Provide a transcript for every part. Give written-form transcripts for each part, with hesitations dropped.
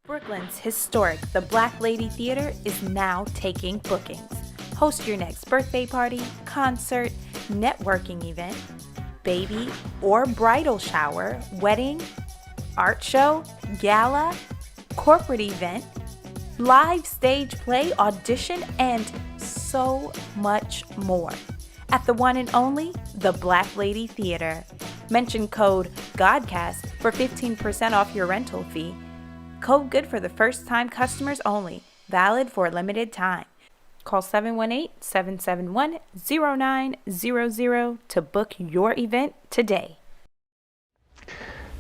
Brooklyn's historic The Black Lady Theater is now taking bookings. Host your next birthday party, concert, networking event, baby or bridal shower, wedding, art show, gala, corporate event, live stage play, audition, and so much more. At the one and only The Black Lady Theater. Mention code GODCAST for 15% off your rental fee. Code good for the first-time customers only. Valid for a limited time. Call 718-771-0900 to book your event today.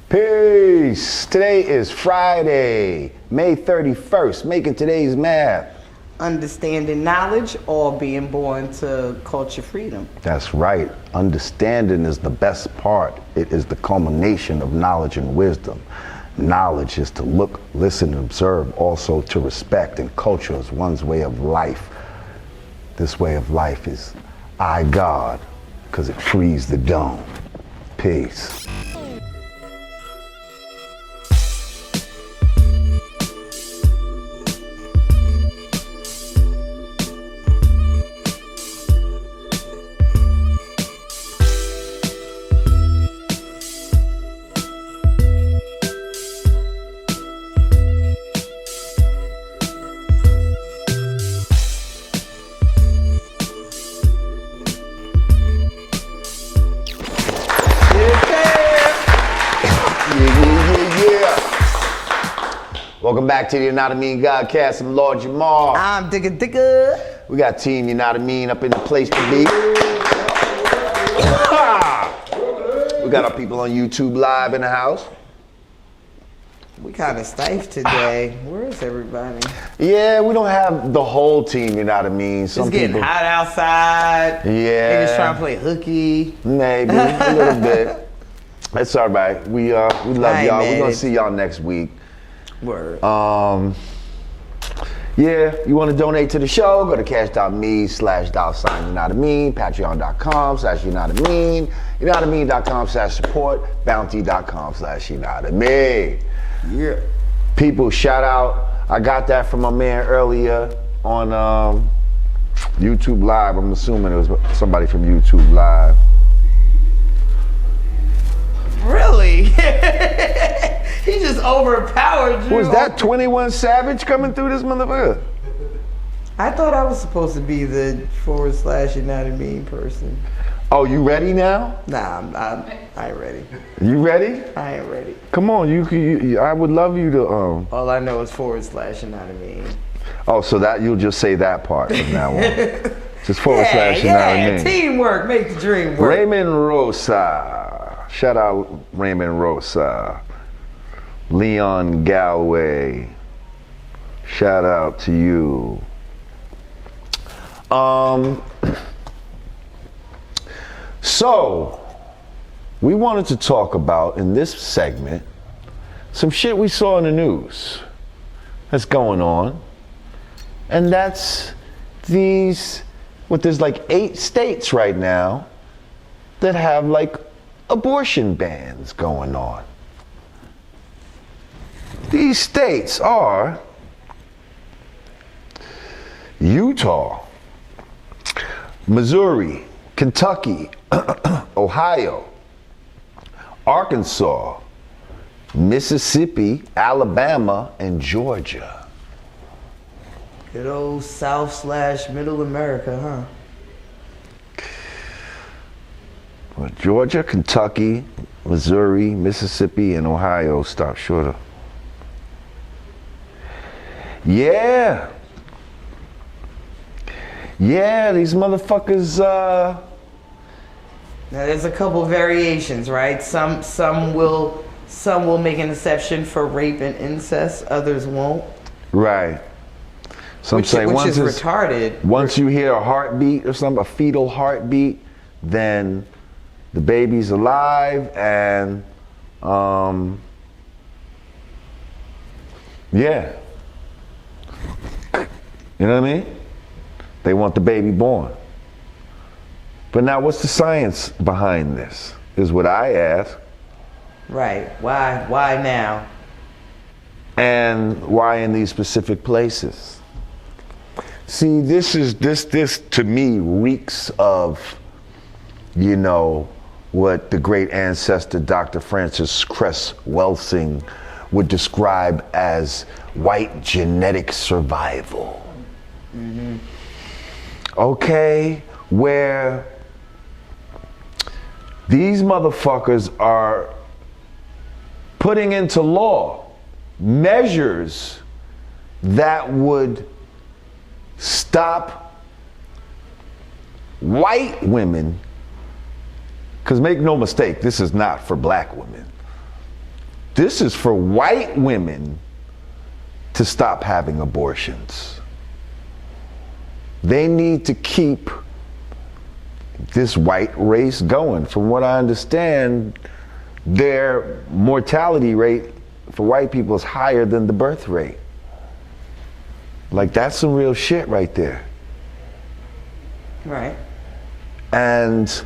Peace. Today is Friday, May 31st. Making today's math. Understanding knowledge or being born to culture freedom. That's right. Understanding is the best part. It is the culmination of knowledge and wisdom. Knowledge is to look, listen, and observe, also to respect, and culture is one's way of life. This way of life is I God, because it frees the dome. Peace. Welcome back to the Yanadameen Godcast. I'm Lord Jamar. I'm Digga. We got Team Yanadameen up in the place to be. We got our people on YouTube Live in the house. We kind of stiff today. Where is everybody? Yeah, we don't have the whole team, you know what I mean? It's getting hot outside. Yeah. Niggas trying to play hooky. Maybe, a little bit. That's all right. We love y'all. We're going to see y'all next week. Word. Yeah, you want to donate to the show, go to cash.me/$, patreon.com/Yanadameen, Yanadameen.com/support, bounty.com/Yanadameen. Yeah. People, shout out. I got that from my man earlier on YouTube Live. I'm assuming it was somebody from YouTube Live. Really? He just overpowered you. Was that 21 Savage coming through this motherfucker? I thought I was supposed to be the /Yanadameen person. Oh, you ready now? Nah, I ain't ready. You ready? I ain't ready. Come on, you I would love you to All I know is /Yanadameen. Oh, so that you'll just say that part from now on. Just /Yanadameen. Yeah, teamwork make the dream work. Raymond Rosa. Shout out Raymond Rosa. Leon Galway. Shout out to you. So, we wanted to talk about, in this segment, some shit we saw in the news that's going on. And that's there's like 8 states right now that have like abortion bans going on. These states are Utah, Missouri, Kentucky, Ohio, Arkansas, Mississippi, Alabama, and Georgia. Good old South/Middle America, huh? Well, Georgia, Kentucky, Missouri, Mississippi, and Ohio stop short of. Yeah. Yeah, these motherfuckers, Now there's a couple variations, right? Some will make an exception for rape and incest, others won't. Right. Some say which is retarded. Once you hear a heartbeat or something, a fetal heartbeat, then the baby's alive, and yeah. You know what I mean? They want the baby born. But now what's the science behind this, is what I ask. Right. Why now? And why in these specific places? See, this to me reeks of, you know, what the great ancestor Dr. Frances Cress Welsing would describe as white genetic survival. Mm-hmm. Okay, where these motherfuckers are putting into law measures that would stop white women, because make no mistake, this is not for black women. This is for white women to stop having abortions. They need to keep this white race going. From what I understand, their mortality rate for white people is higher than the birth rate. Like, that's some real shit right there. Right. And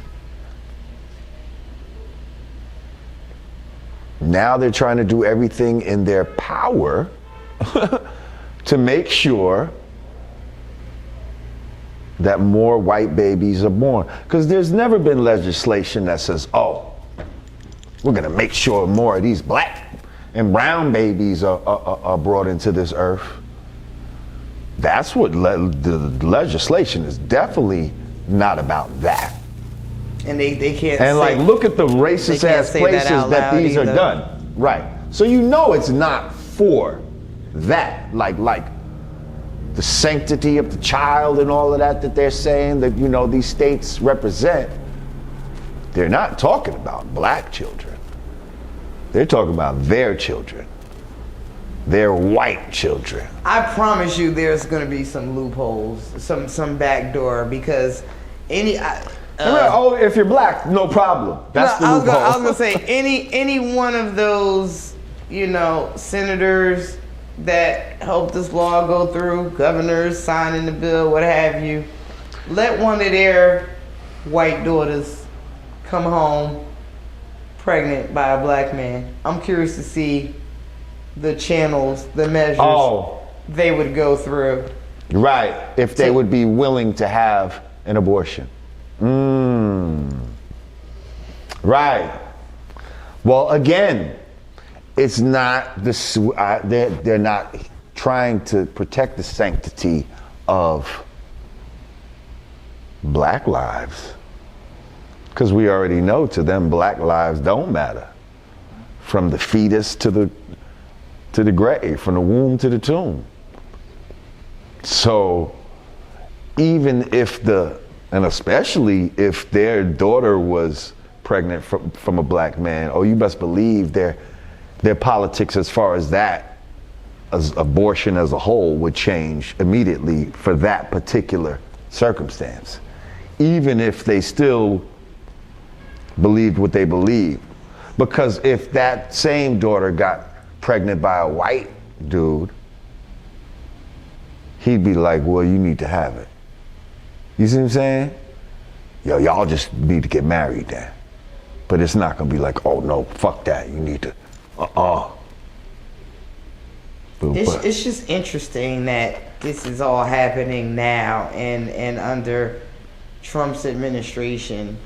now they're trying to do everything in their power to make sure that more white babies are born. Because there's never been legislation that says, oh, we're gonna make sure more of these black and brown babies are brought into this earth. That's what the legislation is definitely not about that. And they can't and like, look at the racist ass places that these either. Are done. Right. So you know it's not for that. Like the sanctity of the child and all of that they're saying that, you know, these states represent. They're not talking about black children. They're talking about their children. Their white children. I promise you there's going to be some loopholes, some backdoor, because if you're black, no problem. That's the loophole. I was gonna say any one of those, you know, senators that helped this law go through, governors signing the bill, what have you, let one of their white daughters come home pregnant by a black man. I'm curious to see the channels, the measures they would go through. Right, if they would be willing to have an abortion. Right. Well, again, it's not this. They're not trying to protect the sanctity of black lives, because we already know to them black lives don't matter, from the fetus to the grave, from the womb to the tomb. So even if and especially if their daughter was pregnant from a black man, you best believe their politics as far as that, as abortion as a whole, would change immediately for that particular circumstance. Even if they still believed what they believed. Because if that same daughter got pregnant by a white dude, he'd be like, well, you need to have it. You see what I'm saying? Yo, y'all just need to get married then. But it's not gonna be like, oh no, fuck that, you need to, It's just interesting that this is all happening now and under Trump's administration.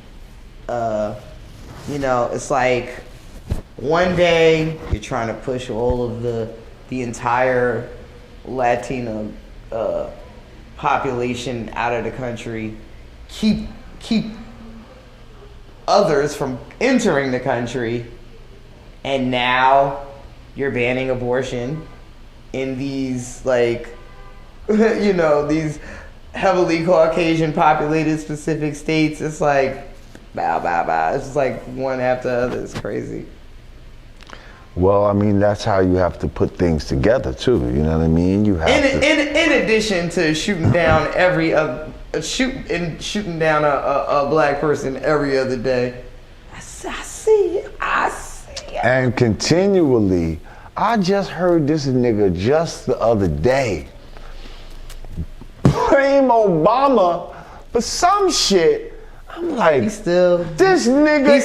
You know, it's like one day you're trying to push all of the entire Latino population out of the country, keep others from entering the country, and now you're banning abortion in these, like, you know, these heavily Caucasian populated specific states. It's like bow. It's just like one after the other. It's crazy. Well, I mean, that's how you have to put things together too. You know what I mean? You have in addition to shooting down shooting down a black person every other day. I see it. And continually, I just heard this nigga just the other day blame Obama for some shit. I'm like, this nigga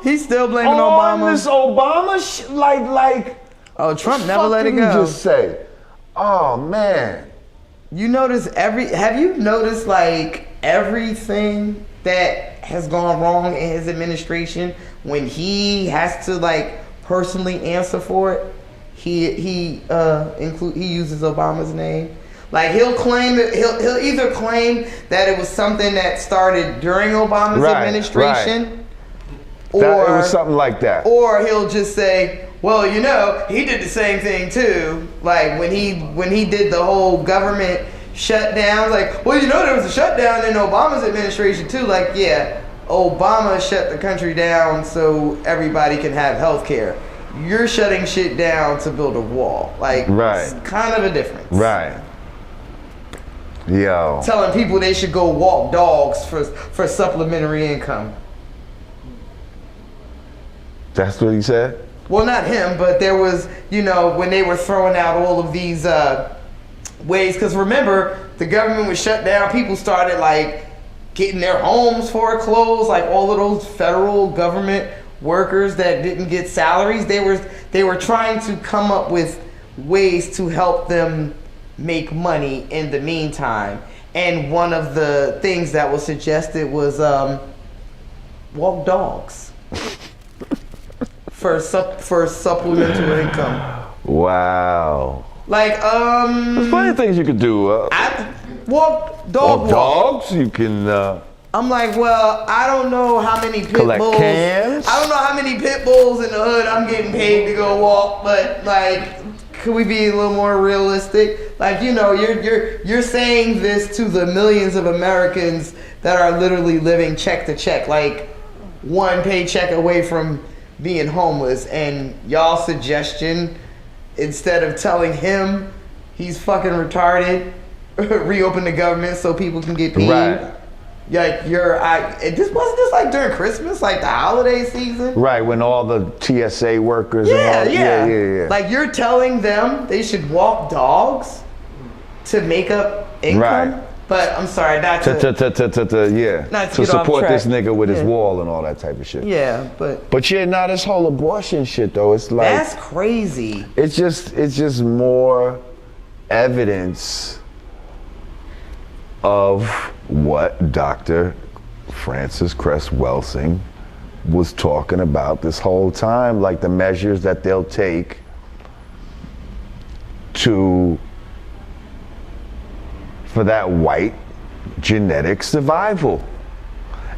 is still blaming on Obama. This Obama shit, like, Oh, Trump never Fuck let it did go. you just say? Oh man. You notice have you noticed like everything that has gone wrong in his administration when he has to like personally answer for it? He uses Obama's name. Like he'll either claim that it was something that started during Obama's administration, or it was something like that. Or he'll just say, well, you know, he did the same thing too. Like when he did the whole government shutdown, like, well, you know, there was a shutdown in Obama's administration too. Like, yeah, Obama shut the country down so everybody can have health care. You're shutting shit down to build a wall. Like, it's kind of a difference. Right. Yo. Telling people they should go walk dogs for supplementary income. That's what he said? Well, not him, but there was, you know, when they were throwing out all of these ways, because remember, the government was shut down, people started like getting their homes foreclosed, like all of those federal government workers that didn't get salaries, they were trying to come up with ways to help them make money in the meantime. And one of the things that was suggested was walk dogs for supplemental income. Wow. Like there's plenty of things you could do. Walk dogs. You can. I'm like, well, I don't know how many pit collect bulls. cans. I don't know how many pit bulls in the hood I'm getting paid to go walk, but like, could we be a little more realistic? Like, you know, you're saying this to the millions of Americans that are literally living check to check, like one paycheck away from being homeless, and y'all suggestion, instead of telling him he's fucking retarded, reopen the government so people can get paid. Right. Like this wasn't just like during Christmas, like the holiday season. Right, when all the TSA workers yeah. Like you're telling them they should walk dogs to make up income. Right. But I'm sorry, not to support this nigga with his wall and all that type of shit. Yeah, but this whole abortion shit though, it's like that's crazy. It's just more evidence of what Dr. Frances Cress Welsing was talking about this whole time, like the measures that they'll take for that white genetic survival.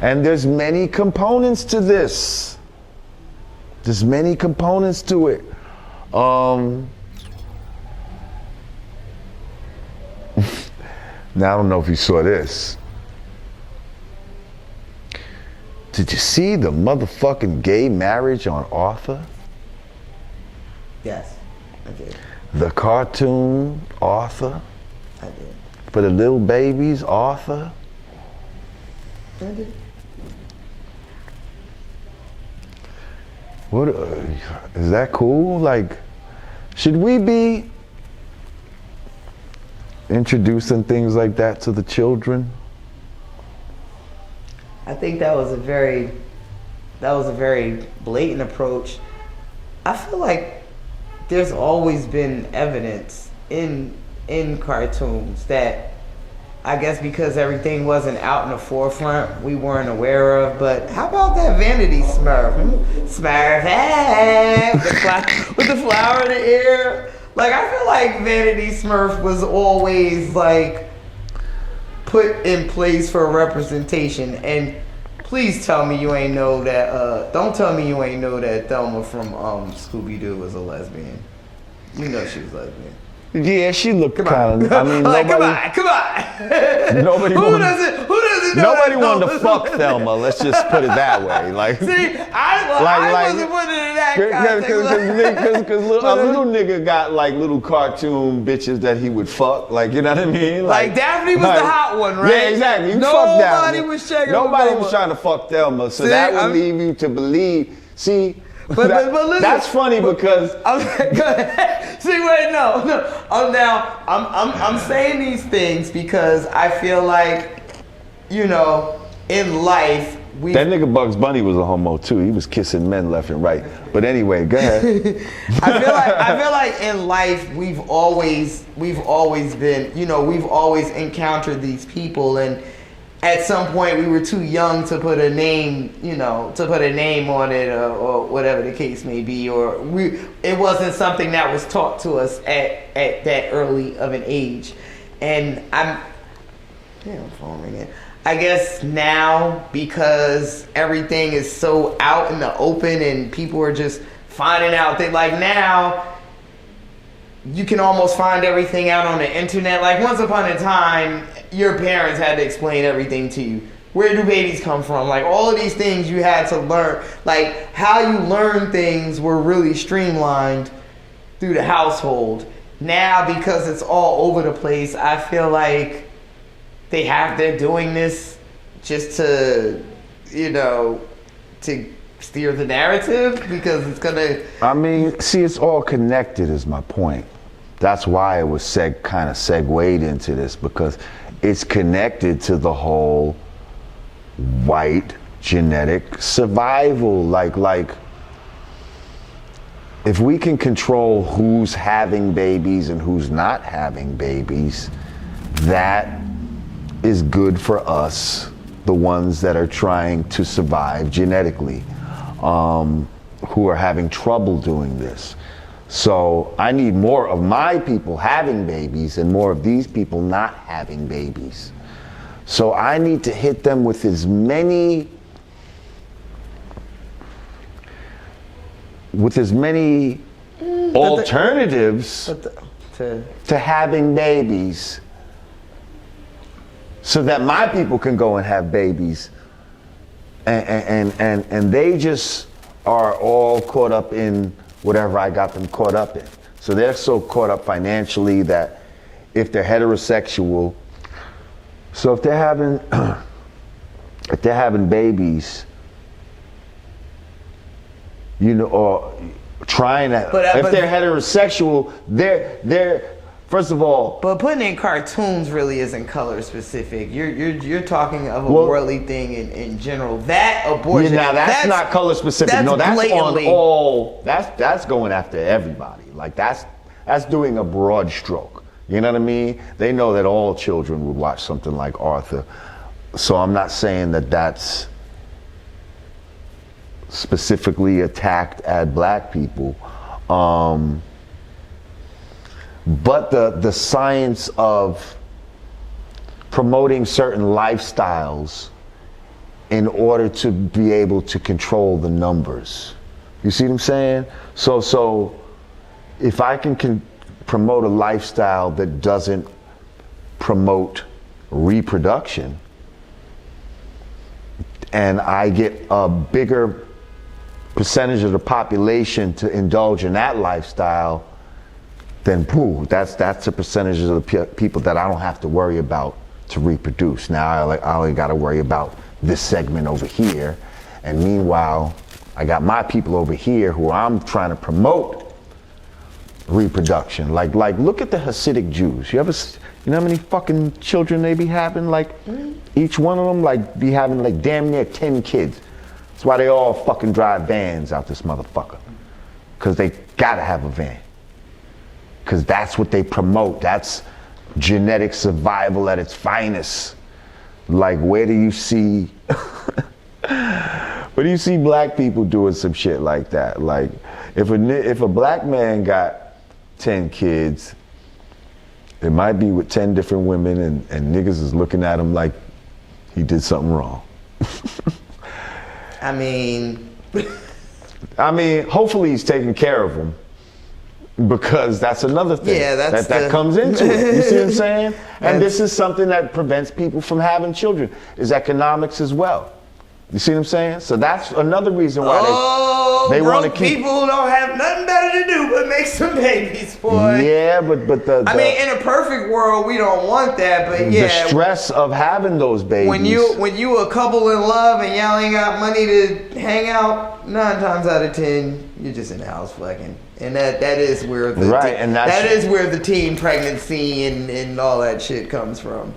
And there's many components to this. There's many components to it. Now, I don't know if you saw this. Did you see the motherfucking gay marriage on Arthur? Yes, I did. The cartoon Arthur? I did. For the little babies, Arthur? I did. What, is that cool? Like, should we be introducing things like that to the children? I think that was a very blatant approach. I feel like there's always been evidence in cartoons that, I guess because everything wasn't out in the forefront, we weren't aware of. But how about that Vanity Smurf? Smurf, hey, with the flower in the ear. Like, I feel like Vanity Smurf was always like put in place for representation. And please tell me you ain't know that. Don't tell me you ain't know that Thelma from Scooby-Doo was a lesbian. You know she was lesbian. Yeah, she looked kind of. I mean, like, nobody. Come on. Nobody. Who doesn't know? Nobody wanted to fuck Thelma. Let's just put it that way. Like, see, I wasn't putting it in that context. Because a little nigga got like little cartoon bitches that he would fuck. Like, you know what I mean? Like Daphne was the hot one, right? Yeah, exactly. Nobody was checking. Nobody was trying to fuck Thelma. So that would leave you to believe. See. But listen, that's funny because go ahead. See, wait, no. I'm saying these things because I feel like, you know, in life That nigga Bugs Bunny was a homo too. He was kissing men left and right. But anyway, go ahead. I feel like in life we've always been, we've always encountered these people, and at some point we were too young to put a name, on it, or whatever the case may be, or it wasn't something that was taught to us at that early of an age. And phone ringing. I guess now, because everything is so out in the open and people are just finding out, now you can almost find everything out on the internet. Like, once upon a time, your parents had to explain everything to you. Where do babies come from? Like, all of these things you had to learn. Like, how you learn things were really streamlined through the household. Now, because it's all over the place, I feel like they're doing this just to, to steer the narrative, because it's gonna. I mean, see, it's all connected is my point. That's why it was kind of segued into this, because it's connected to the whole white genetic survival. Like if we can control who's having babies and who's not having babies, that is good for us, the ones that are trying to survive genetically, who are having trouble doing this. So I need more of my people having babies and more of these people not having babies. So I need to hit them with as many alternatives to having babies, so that my people can go and have babies, and they just are all caught up in whatever I got them caught up in. So they're so caught up financially that if they're heterosexual, so if they're having babies, or trying to, if they're heterosexual, they're first of all. But putting in cartoons really isn't color specific. You're talking of a worldly thing in general. That abortion. Yeah, now that's not color specific. No, that's blatantly on all. That's going after everybody. Like that's doing a broad stroke. You know what I mean? They know that all children would watch something like Arthur. So I'm not saying that that's specifically attacked at black people. But the science of promoting certain lifestyles in order to be able to control the numbers. You see what I'm saying? So if I can promote a lifestyle that doesn't promote reproduction, and I get a bigger percentage of the population to indulge in that lifestyle, then pooh, that's a percentage of the people that I don't have to worry about to reproduce. Now I only got to worry about this segment over here, and meanwhile I got my people over here who I'm trying to promote reproduction. Like look at the Hasidic Jews. You know how many fucking children they be having? Like each one of them be having damn near 10 kids. That's why they all fucking drive vans out this motherfucker, because they gotta have a van. Because that's what they promote. That's genetic survival at its finest. Like, where do you see black people doing some shit like that? Like, if a black man got 10 kids, it might be with 10 different women, and niggas is looking at him like he did something wrong. I mean, hopefully he's taking care of them. Because that's another thing that comes into it. You see what I'm saying? And this is something that prevents people from having children, is economics as well. You see what I'm saying? So that's another reason why they want to keep. People don't have nothing better to do but make some babies, boy. Yeah, but in a perfect world, we don't want that. But yeah, the stress of having those babies. When you a couple in love and y'all ain't got money to hang out, 9 times out of 10, you're just in the house fucking. And that is where the teen pregnancy and all that shit comes from.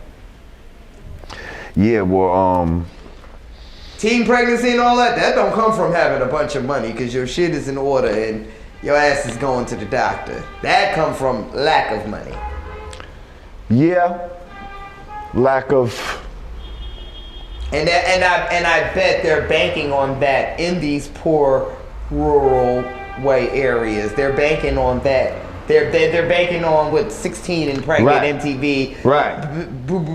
Yeah, well, teen pregnancy and all that don't come from having a bunch of money because your shit is in order and your ass is going to the doctor. That come from lack of money. Yeah, lack of. And I bet they're banking on that in these poor rural way areas. They're banking on that. They're banking on what 16 and pregnant Right. MTV. Right.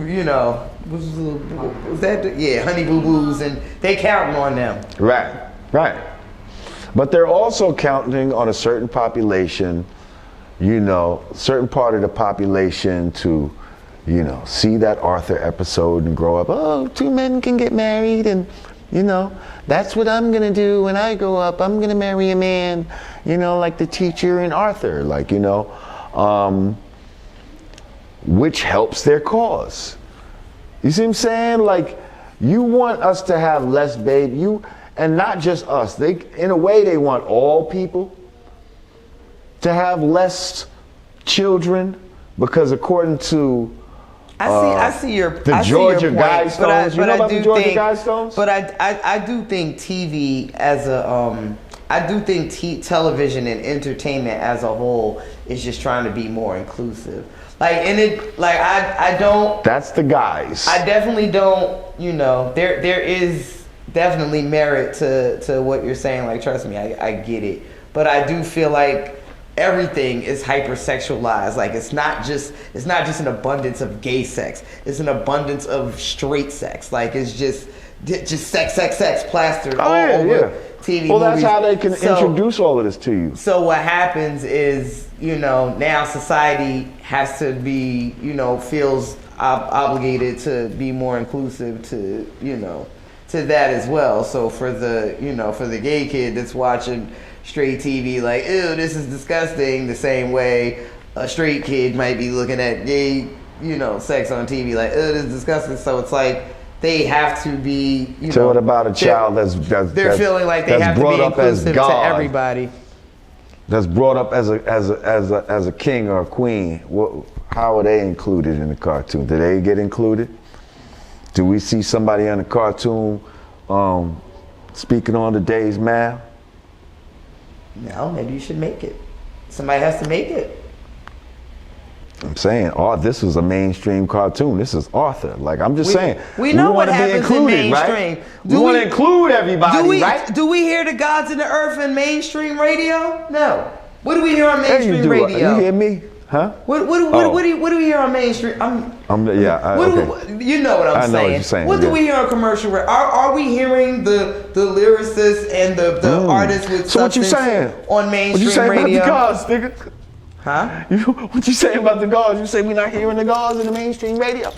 You know, was that Honey Boo Boos, and they counting on them. Right. But they're also counting on a certain population, certain part of the population to, see that Arthur episode and grow up. Oh, two men can get married, and that's what I'm gonna do when I grow up. I'm gonna marry a man, like the teacher in Arthur, which helps their cause. You see what I'm saying? Like, you want us to have less baby, and not just us. In a way, they want all people to have less children, because according to I see your Georgia Guidestones. You know about the Georgia Guidestones? But I do think TV as I do think television and entertainment as a whole is just trying to be more inclusive. I don't. That's the guys. I definitely don't. There is definitely merit to what you're saying. Like, trust me, I get it. But I do feel like everything is hypersexualized. Like, it's not just an abundance of gay sex. It's an abundance of straight sex. Like, it's just sex plastered all over TV. Well, movies. that's how they can introduce all of this to you. So what happens is, now society has to be, feels obligated to be more inclusive to, to that as well. So for the gay kid that's watching straight TV, like, ew, this is disgusting, the same way a straight kid might be looking at gay, sex on TV, like, ew, this is disgusting. So it's like, they have to be, So what about a child that's feeling like they have to be inclusive to everybody. That's brought up as a king or a queen. How are they included in the cartoon? Do they get included? Do we see somebody on the cartoon speaking on the day's mail? No, maybe you should make it. Somebody has to make it. I'm saying, this was a mainstream cartoon. This is Arthur. Like, I'm just saying. We know what happens included, in mainstream. Right? We want to include everybody, right? Do we hear the gods of the earth in mainstream radio? No. What do we hear on mainstream radio? You hear me? Huh? What do we hear on mainstream? Okay. You know what I'm saying. I know what you're saying. What do we hear on commercial radio? Are we hearing the lyricists and the artists with so substance what you saying? On mainstream what you saying radio? About the gods, nigga? Huh? What you saying about the gods? You say we're not hearing the gods in the mainstream radio?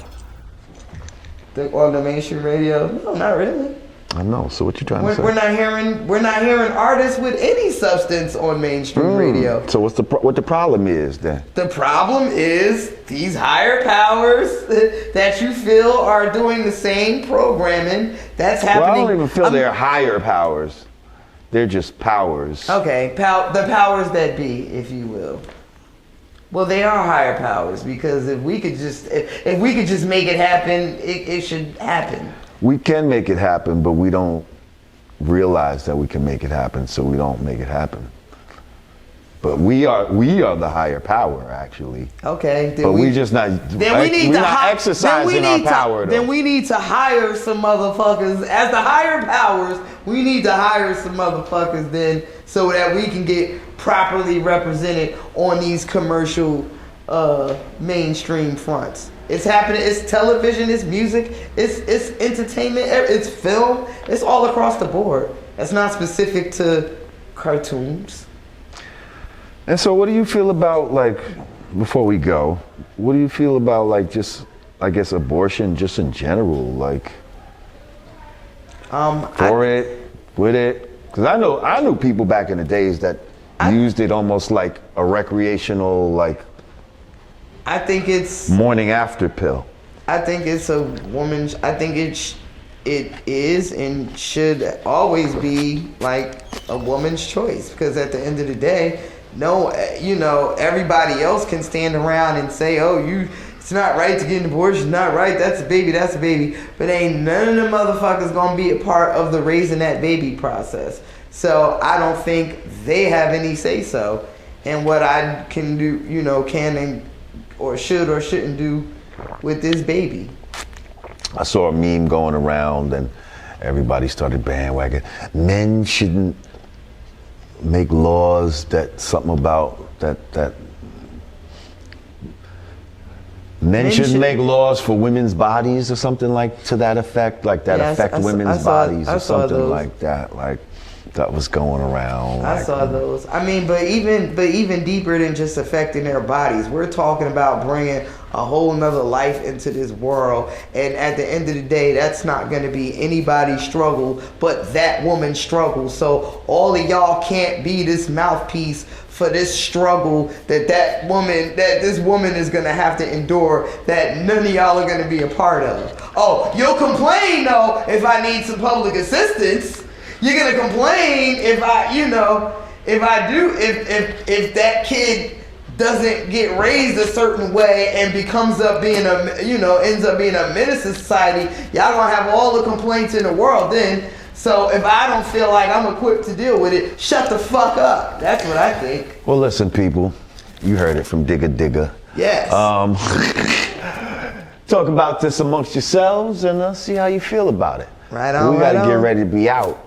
On the mainstream radio? No, not really. I know. So what you trying to say? We're not hearing artists with any substance on mainstream radio. So what the problem is then? The problem is these higher powers that you feel are doing the same programming that's happening. Well, I don't even feel they're higher powers. They're just powers. Okay, the powers that be, if you will. Well, they are higher powers, because if we could just make it happen, it should happen. We can make it happen, but we don't realize that we can make it happen, so we don't make it happen. But we are the higher power, actually. Okay. We're just not. We're not exercising our power. Then we need to hire some motherfuckers as the higher powers. We need to hire some motherfuckers then, so that we can get properly represented on these commercial mainstream fronts. It's happening. It's television. It's music. It's entertainment. It's film. It's all across the board. It's not specific to cartoons. And so what do you feel about, like, before we go, what do you feel about, like, just, I guess, abortion just in general? Like, with it? Because I knew people back in the days that used it almost like a recreational, like, I think it's morning after pill. I think it's a woman's. I think it is and should always be like a woman's choice, because at the end of the day, everybody else can stand around and say, oh, It's not right to get an abortion. It's not right. That's a baby. That's a baby. But ain't none of them motherfuckers gonna be a part of the raising that baby process. So I don't think they have any say so in what I can do, can and or should or shouldn't do with this baby. I saw a meme going around and everybody started bandwagon. Men shouldn't make laws that something about that men shouldn't make laws for women's bodies or something like to that effect, like that affect women's bodies or something like that. Like that was going around. I saw those. I mean, but even deeper than just affecting their bodies, we're talking about bringing a whole nother life into this world. And at the end of the day, that's not going to be anybody's struggle, but that woman's struggle. So all of y'all can't be this mouthpiece for this struggle that this woman is going to have to endure, that none of y'all are going to be a part of. Oh, you'll complain though if I need some public assistance. You're going to complain if if that kid doesn't get raised a certain way and ends up being a menace to society. Y'all gonna have all the complaints in the world then. So if I don't feel like I'm equipped to deal with it, shut the fuck up. That's what I think. Well, listen, people, you heard it from Digga. Yes. Talk about this amongst yourselves and see how you feel about it. Right on. We gotta get ready to be out.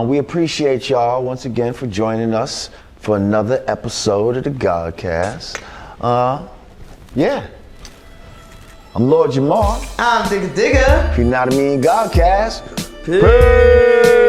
We appreciate y'all once again for joining us for another episode of the Godcast. Yeah. I'm Lord Jamar. I'm Digga. Yanadameen Godcast. Peace.